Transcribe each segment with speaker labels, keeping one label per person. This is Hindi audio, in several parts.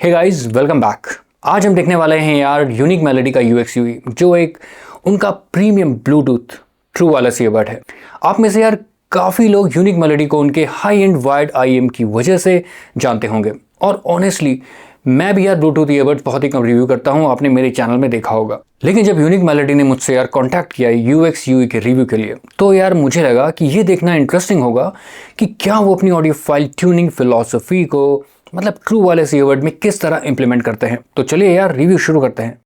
Speaker 1: Hey guys, welcome back. आज हम देखने वाले हैं यार यूनिक मेलोडी का UX UI, जो एक उनका premium Bluetooth true wireless earbud है। आप में से यार काफ़ी लोग यूनिक मेलोडी को उनके हाई एंड वाइड IEM की वजह से जानते होंगे, और ऑनेस्टली मैं भी यार ब्लूटूथ ईयरबड्स बहुत ही कम रिव्यू करता हूँ, आपने मेरे चैनल में देखा होगा। लेकिन जब यूनिक मेलोडी ने मुझसे यार कांटेक्ट किया UX UI के रिव्यू के लिए, तो यार मुझे लगा कि ये देखना इंटरेस्टिंग होगा कि क्या वो अपनी ऑडियो फाइल ट्यूनिंग फिलॉसफी को मतलब ट्रू वायरलेस ईयरबड में किस तरह इंप्लीमेंट करते हैं। तो चलिए यार रिव्यू शुरू करते हैं।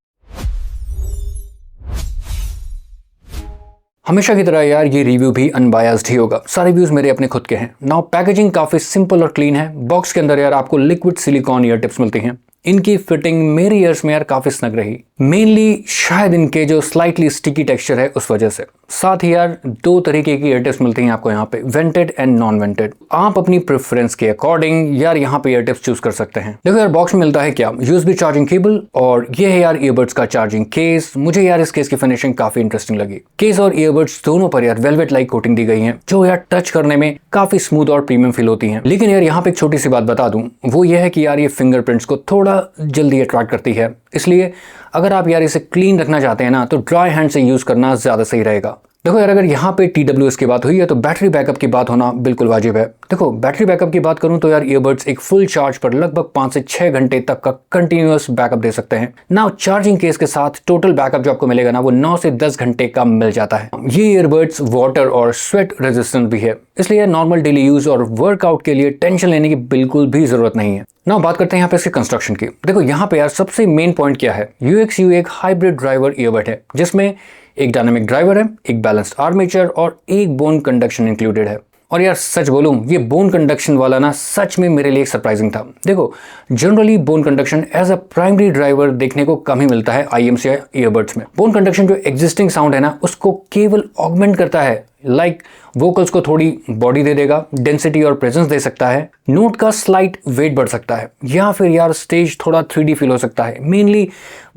Speaker 1: हमेशा की तरह यार ये रिव्यू भी अनबायस्ड ही होगा, सारे व्यूज मेरे अपने खुद के हैं। नाउ पैकेजिंग काफी सिंपल और क्लीन है। बॉक्स के अंदर यार आपको लिक्विड सिलिकॉन ईयर टिप्स मिलती हैं। इनकी फिटिंग मेरी ईयर्स में यार काफी स्नग रही, मेनली शायद इनके जो स्लाइटली स्टिकी टेक्सचर है उस वजह से। साथ ही यार दो तरीके की ईयर टिप्स मिलती हैं आपको यहाँ पे, वेंटेड एंड नॉन वेंटेड। आप अपनी प्रेफरेंस के अकॉर्डिंग यार यहाँ पे ईयर टिप्स चूज कर सकते हैं। देखो यार बॉक्स में मिलता है क्या, USB चार्जिंग केबल, और ये है यार ईयरबड्स का चार्जिंग केस। मुझे यार इस केस की फिनिशिंग काफी इंटरेस्टिंग लगी। केस और ईयरबड्स दोनों पर यार वेलवेट लाइक कोटिंग दी गई है, जो यार टच करने में काफी स्मूथ और प्रीमियम फील होती है। लेकिन यार यहाँ पे एक छोटी सी बात बता दूं, वो ये है कि यार ये फिंगरप्रिंट्स को थोड़ा जल्दी अट्रैक्ट करती है, इसलिए अगर आप यार इसे क्लीन रखना चाहते हैं ना, तो ड्राई हैंड से यूज करना ज्यादा सही रहेगा। देखो यार अगर यहाँ पे TWS की बात हुई है तो बैटरी बैकअप की बात होना बिल्कुल वाजिब है। देखो बैटरी बैकअप की बात करूं तो यार ईयरबड्स एक फुल चार्ज पर लगभग 5 से 6 घंटे तक का कंटिन्यूअस बैकअप दे सकते हैं। नाउ चार्जिंग केस के साथ टोटल बैकअप जो आपको मिलेगा ना, वो 9 से 10 घंटे का मिल जाता है। ये ईयरबड्स वाटर और स्वेट रेजिस्टेंट भी है, इसलिए नॉर्मल डेली यूज और वर्कआउट के लिए टेंशन लेने की बिल्कुल भी जरूरत नहीं है। नाउ बात करते हैं यहाँ पे इसके कंस्ट्रक्शन की। देखो यहाँ पे यार सबसे मेन पॉइंट क्या है, UX UI एक हाइब्रिड ड्राइवर ईयरबड है, जिसमें एक डायनामिक ड्राइवर है, एक बैलेंस्ड आर्मेचर और एक बोन कंडक्शन इंक्लूडेड है। और यार सच बोलूं, ये बोन कंडक्शन वाला ना सच में मेरे लिए सरप्राइजिंग था। देखो generally bone conduction as a primary driver देखने को कम ही मिलता है IEMs या ईयरबड्स में। बोन कंडक्शन जो एग्जिस्टिंग साउंड है ना, उसको केवल ऑगमेंट करता है, लाइक वोकल्स को थोड़ी बॉडी दे देगा, डेंसिटी और प्रेजेंस दे सकता है, नोट का स्लाइट वेट बढ़ सकता है, या फिर यार स्टेज थोड़ा 3D फील हो सकता है। मेनली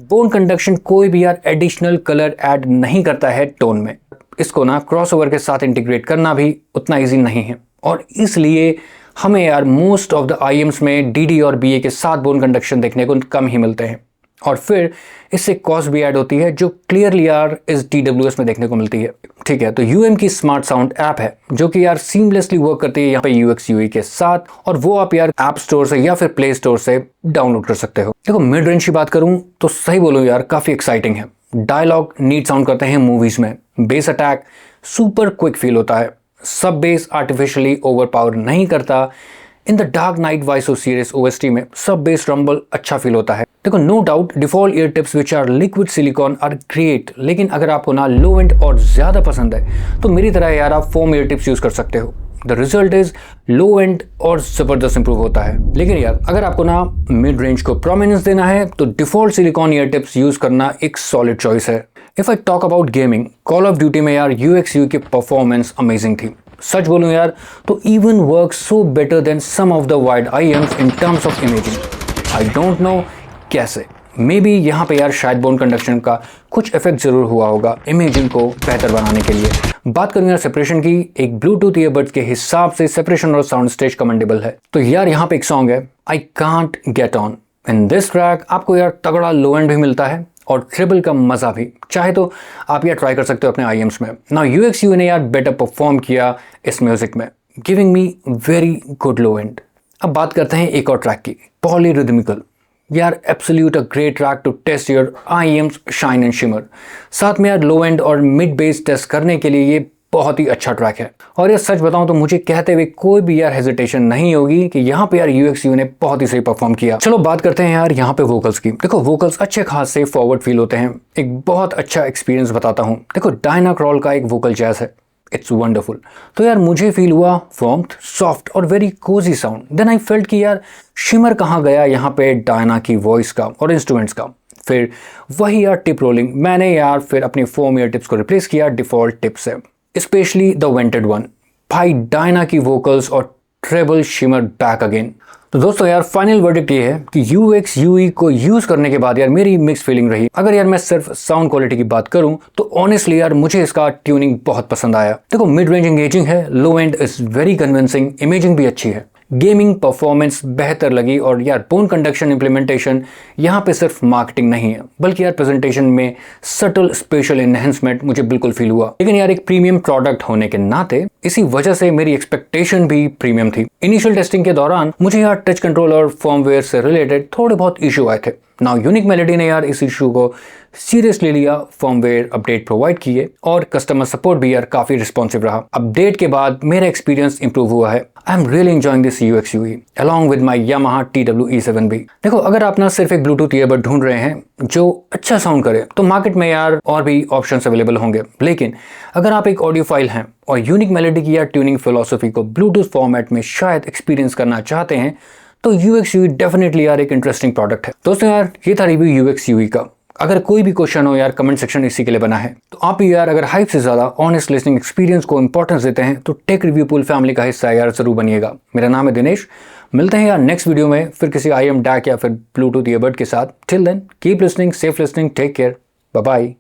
Speaker 1: बोन कंडक्शन कोई भी यार एडिशनल कलर ऐड नहीं करता है टोन में। इसको ना क्रॉसओवर के साथ इंटीग्रेट करना भी उतना इजी नहीं है, और इसलिए हमें यार मोस्ट ऑफ द IEMs में DD और BA के साथ बोन कंडक्शन देखने को कम ही मिलते हैं। और फिर इससे कॉस्ट भी ऐड होती है, जो क्लियरली यार इस TWS में देखने को मिलती है। ठीक है, तो UM की स्मार्ट साउंड ऐप है, जो कि यार सीमलेसली वर्क करती है यहाँ पे UX UI के साथ, और वो आप यार ऐप स्टोर से या फिर प्ले स्टोर से डाउनलोड कर सकते हो। देखो मिड रेंज की बात करूं तो सही बोलूं यार काफी एक्साइटिंग है। डायलॉग नीट साउंड करते हैं मूवीज में, bass attack super quick feel होता है, सब बेस आर्टिफिशियली ओवरपावर नहीं करता। इन द डार्क नाइट वाइसो सीरीज OST में सब बेस रंबल अच्छा फील होता है। देखो no doubt default ear tips which are liquid silicone are great, लेकिन अगर आपको ना लो एंड और ज्यादा पसंद है तो मेरी तरह यार आप फोम ईयर टिप्स यूज कर सकते हो। The result is low end और जबरदस्त इंप्रूव होता है। लेकिन यार अगर आपको ना मिड रेंज को प्रोमिनेंस देना है तो default silicone ear tips use करना एक सॉलिड चॉइस है। If I talk about gaming, Call of Duty में यार UX UI की परफॉर्मेंस अमेजिंग थी। सच बोलूं यार तो even work so better than some of the wide IEMs in terms of imaging. I don't know कैसे, मे बी यहाँ पे यार शायद बोन कंडक्शन का कुछ इफेक्ट जरूर हुआ होगा इमेजिंग को बेहतर बनाने के लिए। बात करूं यार सेपरेशन की, एक ब्लूटूथ ईयरबड्स के हिसाब से सेपरेशन और साउंड स्टेज कमेंडेबल है। तो यार यहाँ पे एक सॉन्ग है I can't get on. In this track आपको यार तगड़ा लो एंड भी मिलता है और ट्रिबल का मजा भी। चाहे तो आप यार ट्राई कर सकते हो अपने IEMs में। नाउ UX UI ने यार बेटर परफॉर्म किया इस म्यूजिक में, giving me very good low and. अब बात करते हैं एक और ट्रैक की, पॉलीरिदमिकल। यार absolute a great track to test your IEMs shine and shimmer. साथ में यार लो एंड और मिड बेस टेस्ट करने के लिए ये बहुत ही अच्छा ट्रैक है। और ये सच बताऊं तो मुझे कहते हुए कोई भी यार हेजिटेशन नहीं होगी कि यहाँ पे यार UX UI ने बहुत ही सही परफॉर्म किया। चलो बात करते हैं यार यहाँ पे वोकल्स की। देखो वोकल्स अच्छे खास से फॉरवर्ड फील होते हैं। एक बहुत अच्छा एक्सपीरियंस बताता हूँ। देखो डायना क्रॉल का एक वोकल जैज है, इट्स वंडरफुल। तो यार मुझे फील हुआ वार्मथ, सॉफ्ट और very cosy sound. Then I felt कि यार शिमर कहाँ गया यहाँ पे डायना की वॉइस का और इंस्ट्रूमेंट्स का। फिर वही यार टिप रोलिंग, मैंने यार फिर अपनी फोम ईयर टिप्स को रिप्लेस किया डिफॉल्ट टिप से, स्पेशली द वेंटेड वन। भाई डायना की वोकल्स और ट्रेबल शिमर बैक अगेन। तो दोस्तों यार फाइनल वर्डिक्ट ये है कि UX UI को यूज करने के बाद यार मेरी मिक्स फीलिंग रही। अगर यार मैं सिर्फ साउंड क्वालिटी की बात करूं तो ऑनेस्टली यार मुझे इसका ट्यूनिंग बहुत पसंद आया। देखो मिड रेंज एंगेजिंग है, low end is very convincing, imaging भी अच्छी है। गेमिंग परफॉर्मेंस बेहतर लगी और यार बोन कंडक्शन इंप्लीमेंटेशन यहाँ पे सिर्फ मार्केटिंग नहीं है बल्कि यार प्रेजेंटेशन में सटल स्पेशल एनहेंसमेंट मुझे बिल्कुल फील हुआ। लेकिन यार एक प्रीमियम प्रोडक्ट होने के नाते इसी वजह से मेरी एक्सपेक्टेशन भी प्रीमियम थी। इनिशियल टेस्टिंग के दौरान मुझे यार टच कंट्रोल और फर्मवेयर से रिलेटेड थोड़े बहुत इशू आए थे। नाउ यूनिक मेलोडी ने यार इस इशू को सीरियसली लिया, फर्मवेयर अपडेट प्रोवाइड किए और कस्टमर सपोर्ट भी यार काफी रिस्पॉन्सिव रहा। अपडेट के बाद मेरा एक्सपीरियंस इंप्रूव हुआ है। I am really enjoying this UX UI along with my Yamaha TWE7B। देखो, अगर आप ना सिर्फ एक ब्लूटूथ ईयरबड ढूंढ रहे हैं जो अच्छा साउंड करे तो मार्केट में यार और भी ऑप्शंस अवेलेबल होंगे। लेकिन अगर आप एक ऑडियोफाइल हैं और यूनिक मेलोडी की यार ट्यूनिंग फिलॉसफी को ब्लूटूथ फॉर्मेट में शायद एक्सपीरियंस करना चाहते हैं तो UX UI डेफिनेटली यार एक इंटरेस्टिंग प्रोडक्ट है। दोस्तों यार ये था रिव्यू UX UI का। अगर कोई भी क्वेश्चन हो यार कमेंट सेक्शन इसी के लिए बना है। तो आप भी यार अगर हाइप से ज़्यादा ऑनेस्ट लिसनिंग एक्सपीरियंस को इंपॉर्टेंस देते हैं तो टेक रिव्यू पूल फैमिली का हिस्सा यार जरूर बनिएगा। मेरा नाम है दिनेश। मिलते हैं यार नेक्स्ट वीडियो में फिर किसी IM DAC या फिर ब्लूटूथ ईयरबड के साथ। Till then keep listening, safe listening, take care, bye bye.